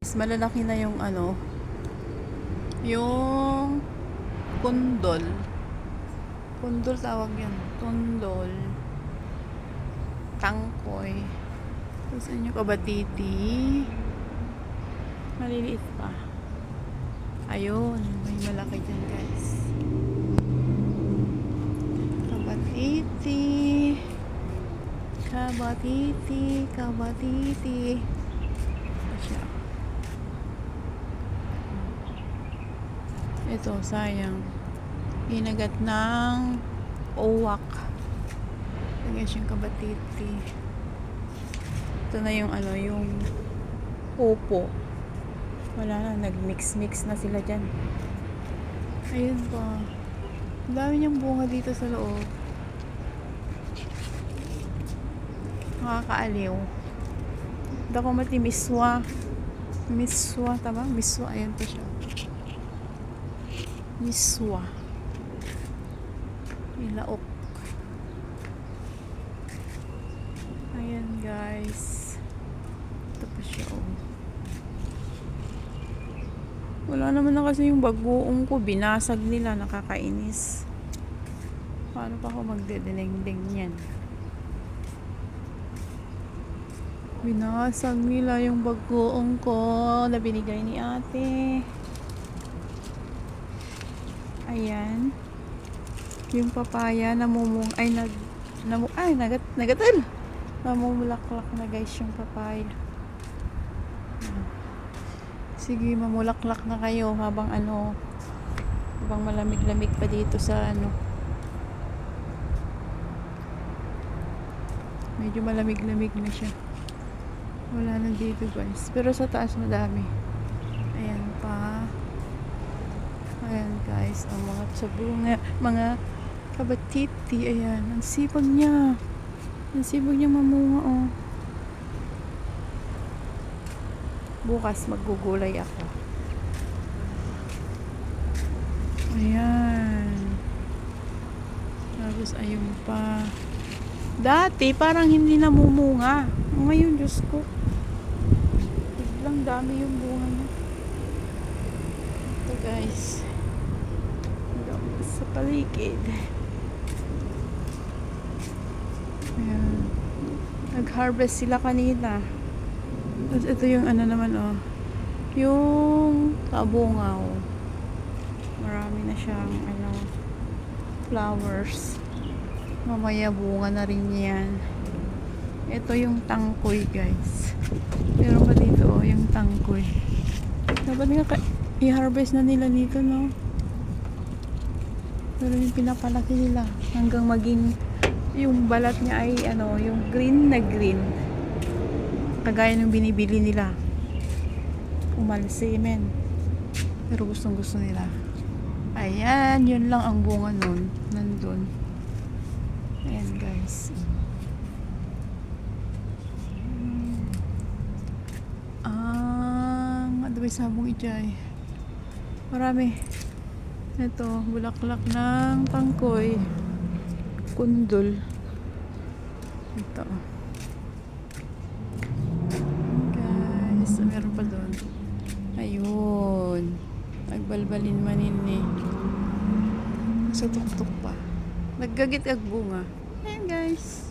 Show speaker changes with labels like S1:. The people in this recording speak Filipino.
S1: Mas malalaki na yung ano, yung kundol. Kundol tawag yan. Kundol. Tangkoy. Tapos yung kabatiti. Maliliit pa. Ayun, may malaki dyan guys. Kabatiti. Kabatiti. Kabatiti. Siya. Ito, sayang. Hinagat ng owak. Guys, yung kabatiti. Ito na yung ano, yung upo. Wala na, nag-mix-mix na sila dyan. Ayun pa. Ang dami niyang bunga dito sa loob. Nakakaaliw. Dako mati miswa. Miswa, tama? Miswa, ayun pa siya. Miswa. Ilaok. Ayan guys. Ito pa siya oh. Wala naman na kasi yung bagoong ko. Binasag nila. Nakakainis. Paano pa ako magdedendeng yan? Binasag nila yung bagoong ko na binigay ni ate. Ayan. Yung papaya namumung ay nagatal. Namumulaklak na guys yung papaya. Sige, mamulaklak na kayo habang habang malamig-lamig pa dito sa medyo malamig-lamig na siya. Wala na dito guys. Pero sa taas madami. Ayan pa. Ayan guys, ang mga sabunga, mga kabatiti. Ayan, ang sipag niya. Ang sipag niya mamunga oh. Bukas maggugulay ako. Ayan. Tapos ayun pa. Dati parang hindi namumunga. Ngayon Diyos ko. Biglang dami yung bunga niya. Ito guys. Sa paligid. Ayan. Nag-harvest sila kanina. Tapos ito yung naman oh. Yung kabungaw. Marami na siyang flowers. Mamaya bunga na rin yan. Ito yung tangkoy guys. Meron pa dito oh, yung tangkoy. Dapat nga i-harvest na nila dito no. Pero yung pinapalaki nila hanggang maging yung balat niya ay yung green na green. Kagaya ng binibili nila. Umalsemen. Pero gustong gusto nila. Ayan, yun lang ang bunga nun. Nandun. Ayan guys. May sabong ijay. Marami. Ito, bulaklak ng tangkoy. Kundol. Ito. Guys, meron pa doon. Ayun. Nagbalbalin manin eh. Nasa tuktok pa. Naggagit ag bunga. Ayan guys.